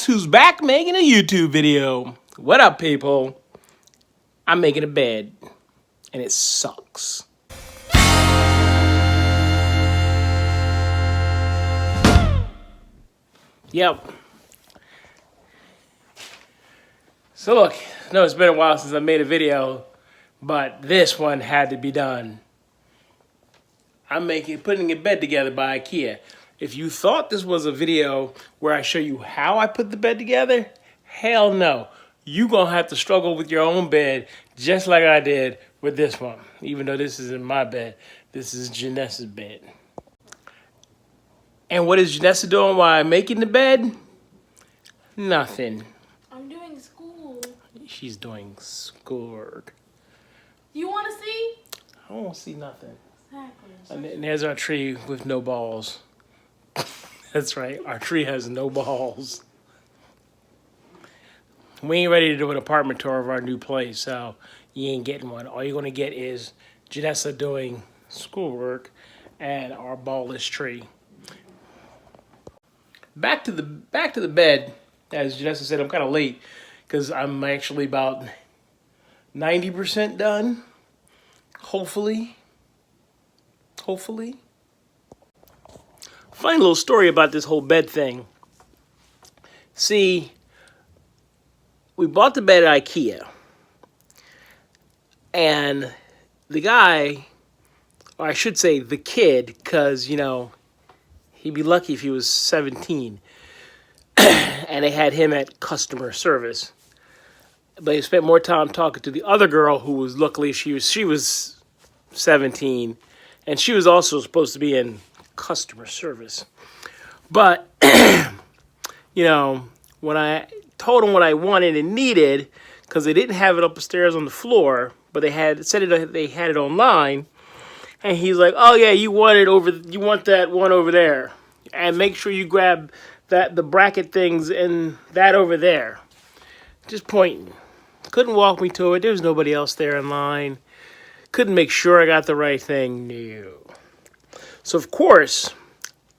Guess who's back making a YouTube video? What up, people? I'm making a bed, and it sucks. Yep. So look, I know it's been a while since I made a video, but this one had to be done. I'm putting a bed together by Ikea. If you thought this was a video where I show you how I put the bed together, hell no. You're going to have to struggle with your own bed just like I did with this one. Even though this isn't my bed, this is Janessa's bed. And what is Janessa doing while I'm making the bed? Nothing. I'm doing school. She's doing schoolwork. You want to see? I don't see nothing. Exactly. And there's our tree with no balls. That's right, our tree has no balls. We ain't ready to do an apartment tour of our new place, so you ain't getting one. All you're gonna get is Janessa doing schoolwork and our ballless tree. Back to the bed. As Janessa said, I'm kind of late because I'm actually about 90% done. Hopefully. Funny little story about this whole bed thing. See, we bought the bed at Ikea. And the guy, or I should say the kid, because, you know, he'd be lucky if he was 17. And they had him at customer service. But he spent more time talking to the other girl who was, luckily, she was 17. And she was also supposed to be in customer service. But, you know, when I told him what I wanted and needed, because they didn't have it upstairs on the floor, but they had it online, and he's like, "Oh yeah, you want that one over there, and make sure you grab the bracket things and that over there." Just pointing. Couldn't walk me to it. There was nobody else there in line. Couldn't make sure I got the right thing. No. So of course,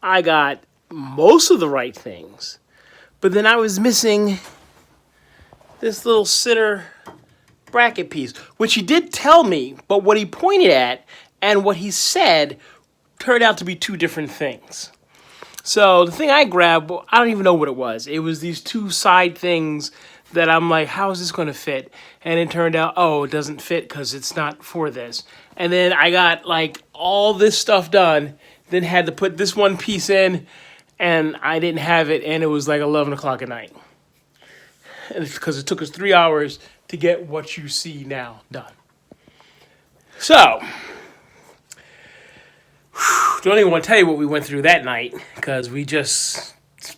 I got most of the right things, but then I was missing this little center bracket piece, which he did tell me, but what he pointed at and what he said turned out to be two different things. So the thing I grabbed, I don't even know what it was. It was these two side things that I'm like, how is this going to fit? And it turned out, oh, it doesn't fit because it's not for this. And then I got like all this stuff done, then had to put this one piece in, and I didn't have it, and it was like 11 o'clock at night. Because it took us 3 hours to get what you see now done. So, don't even want to tell you what we went through that night, because we just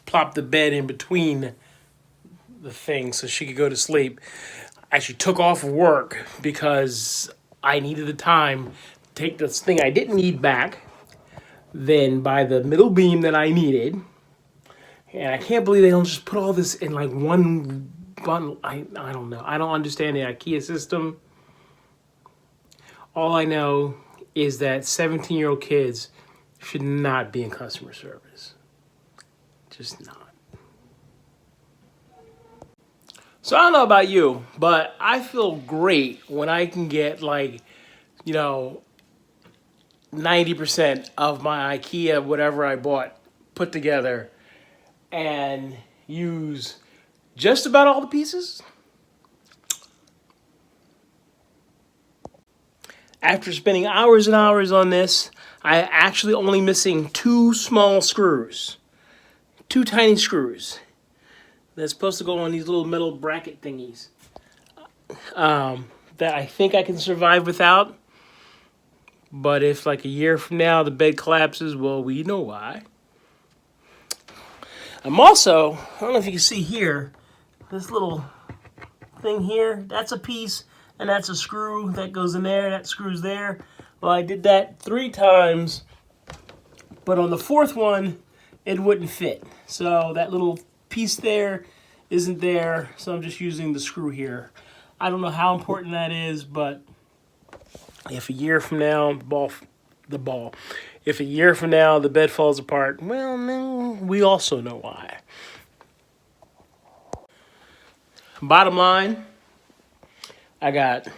plopped the bed in between the thing so she could go to sleep. I actually took off work because I needed the time to take this thing I didn't need back, then buy the middle beam that I needed. And I can't believe they don't just put all this in like one bundle. I don't know. I don't understand the IKEA system. All I know is that 17-year-old kids should not be in customer service. Just not. So I don't know about you, but I feel great when I can get like, 90% of my IKEA, whatever I bought, put together and use just about all the pieces. After spending hours and hours on this, I actually only missing two small screws. Two tiny screws. That's supposed to go on these little metal bracket thingies. That I think I can survive without. But if like a year from now the bed collapses, well, we know why. I'm also, I don't know if you can see here, this little thing here, that's a piece, and that's a screw that goes in there, that screws there. Well, I did that 3 times, but on the 4th one, it wouldn't fit. So that little piece there isn't there, so I'm just using the screw here. I don't know how important that is, but if a year from now, if a year from now the bed falls apart, well, no, we also know why. Bottom line, I got,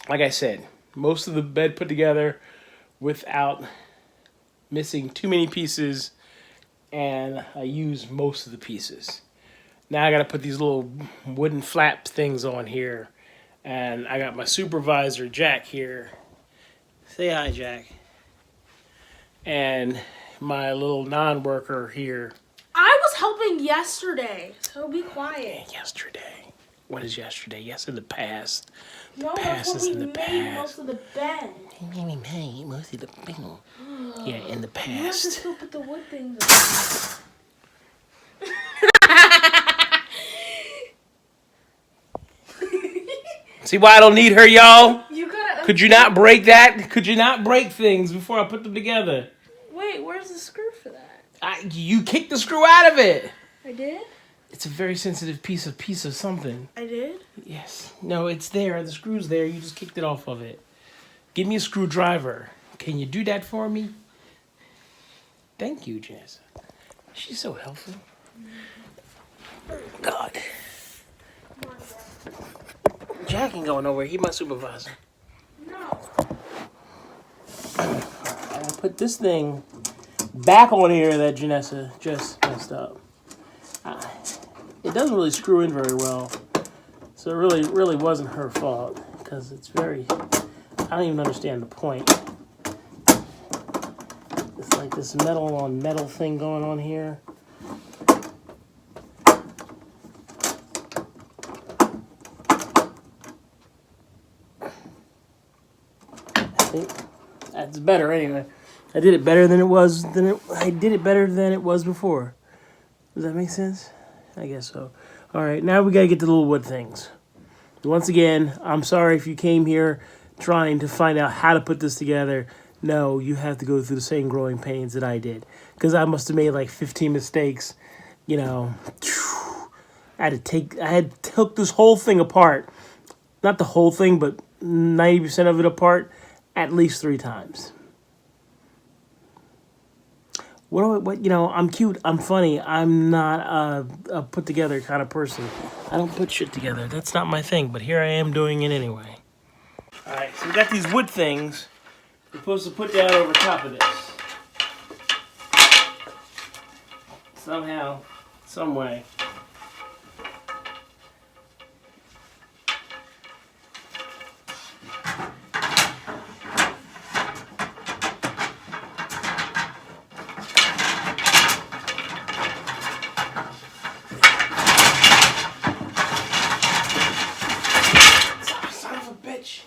like I said, most of the bed put together without missing too many pieces, and I used most of the pieces. Now I got to put these little wooden flap things on here, and I got my supervisor Jack here. Say hi, Jack. And my little non-worker here. I was helping yesterday, so be quiet. Yesterday. What is yesterday? Yes, in the past. No, Past that's is when in we the made past. most of the bed. Most of the yeah, in the You have to past. still put the wood things on. See why I don't need her, y'all? You gotta. Could you not break that? Could you not break things before I put them together? Wait, where's the screw for that? You kicked the screw out of it. I did? It's a very sensitive piece of something. I did? Yes. No, it's there. The screw's there. You just kicked it off of it. Give me a screwdriver. Can you do that for me? Thank you, Jess. She's so helpful. God. Jack ain't going nowhere. He's my supervisor. No. I put this thing back on here that Janessa just messed up. It doesn't really screw in very well, so it really wasn't her fault, because it's very, I don't even understand the point. It's like this metal on metal thing going on here. I think that's better anyway. I did it better than it was I did it better than it was before. Does that make sense? I guess so. All right, now we got to get to the little wood things. Once again, I'm sorry if you came here trying to find out how to put this together. No, you have to go through the same growing pains that I did, because I must have made like 15 mistakes. You know, I had to took this whole thing apart. Not the whole thing, but 90% of it apart at least 3 times. I'm cute, I'm funny, I'm not a put together kind of person. I don't put shit together. That's not my thing, but here I am doing it anyway. Alright, so we got these wood things we're supposed to put down over top of this. Somehow, some way. Son of a bitch.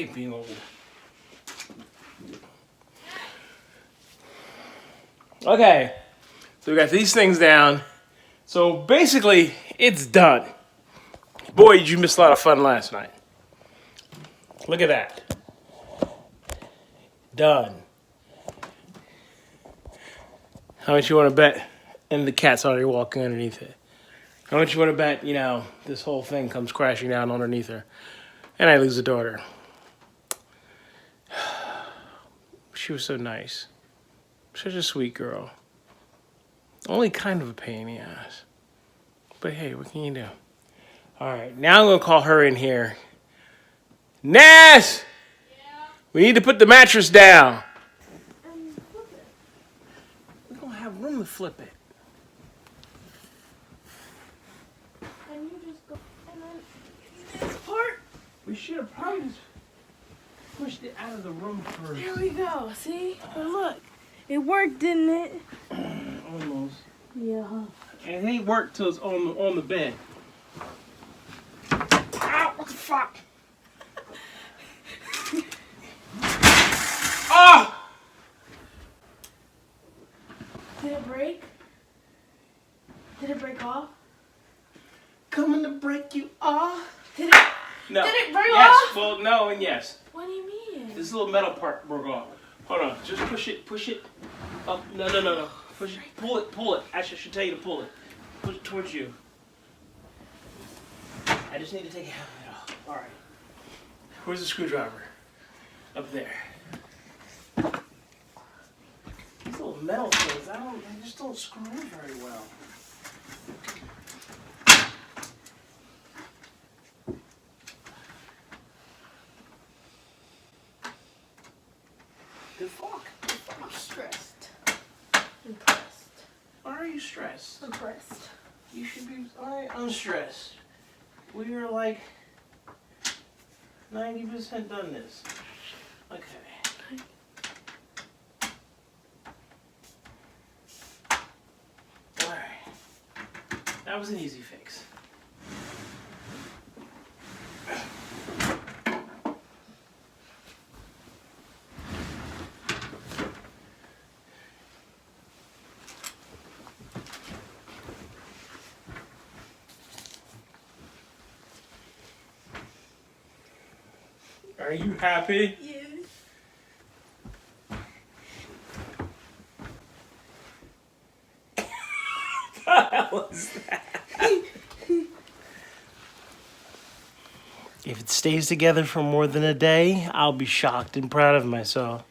hate being old. Okay, so we got these things down. So basically, it's done. Boy, did you miss a lot of fun last night. Look at that. Done. How much you want to bet? And the cat's already walking underneath it. How much you want to bet, this whole thing comes crashing down underneath her. And I lose a daughter. She was so nice. Such a sweet girl. Only kind of a pain in the ass. But hey, what can you do? Alright, now I'm going to call her in here. Ness! Yeah. We need to put the mattress down. Flip it. We don't have room to flip it. And you just go. And then this part. We should have probably just pushed it out of the room first. There we go. See? But look. It worked, didn't it? Almost. Yeah. And it ain't worked till it's on the bed. Ow, what the fuck? Oh! Did it break? Did it break off? Coming to break you off. Did it? No. Did it break yes. off? Well, no and yes. What do you mean? This little metal part broke off. Hold on. Just push it up. No. Push it. Pull it. Actually, I should tell you to pull it. Push it towards you. I just need to take half of it off. All right. Where's the screwdriver? Up there. These little metal things, they just don't screw in very well. Good fuck. I'm stressed. Impressed. Why are you stressed? Impressed. You should be unstressed. We are like 90% done this. Okay. Alright. That was an easy fix. Are you happy? Yes. What the hell was that? If it stays together for more than a day, I'll be shocked and proud of myself.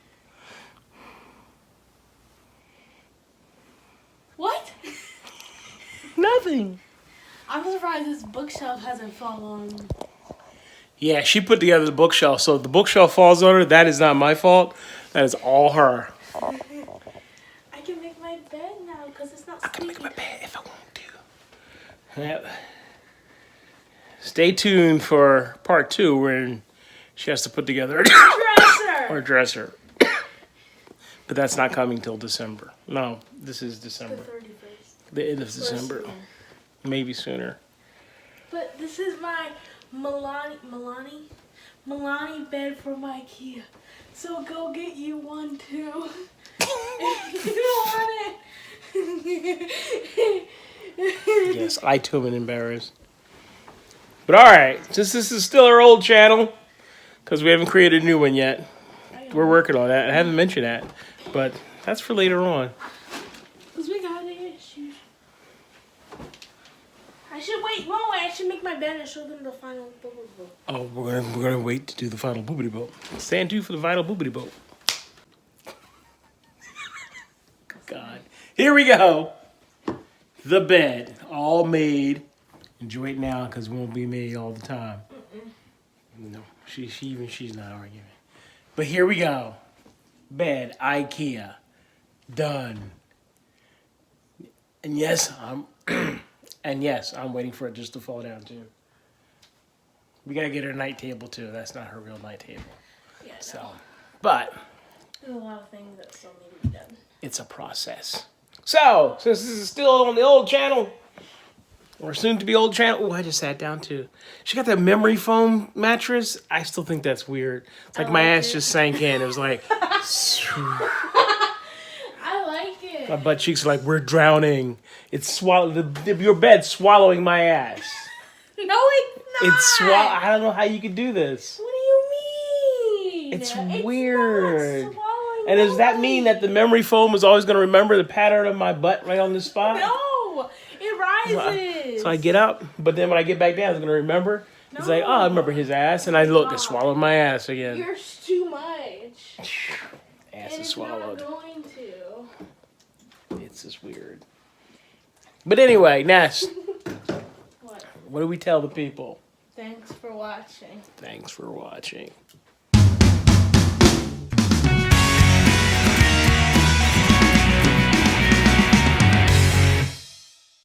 What? Nothing. I'm surprised this bookshelf hasn't fallen. Yeah, she put together the bookshelf, so if the bookshelf falls on her, that is not my fault. That is all her. I can make my bed now because it's not I can squeaky. make my bed if I want to. Yep. Stay tuned for part 2 when she has to put together Dresser. her dresser. But that's not coming till December. No, this is The December. 31st. The end of December. Sooner. Maybe sooner. But this is my Milani bed from Ikea. So go get you one too. If you want it. Yes, I too am embarrassed. But alright, since this is still our old channel, because we haven't created a new one yet, we're working on that. I haven't mentioned that, but that's for later on. Because we got issues. I should wait. No, I should make my bed and show them the final bubble book. Oh, we're gonna wait to do the final boobity boat. Stand to for the final boobity boat. God, here we go. The bed, all made. Enjoy it now, because it won't be made all the time. No, she's not arguing. But here we go. Bed, IKEA, done. And yes, I'm waiting for it just to fall down too. We gotta get her a night table too. That's not her real night table. Yeah, no. So, but There's a lot of things that still need to be done. it's a process. So, since this is still on the old channel, Or soon to be old channel. Oh, I just sat down too. She got that memory foam mattress. I still think that's weird. It's like my like ass it. just sank in. It was like, I like it. my butt cheeks are like, we're drowning. It's your bed's swallowing my ass. No, it's not. It's I don't know how you could do this. What do you mean? It's Not weird. swallowing And does that mean that the memory foam is always going to remember the pattern of my butt right on the spot? No, it rises. So I get up, but then when I get back down, it's going to remember. It's like, oh, I remember his ass, and I look, it swallowed my ass again. You're too much. Ass It is is swallowed. not going to. It's just weird. But anyway, Ness, What? what do we tell the people? Thanks for watching. Thanks for watching.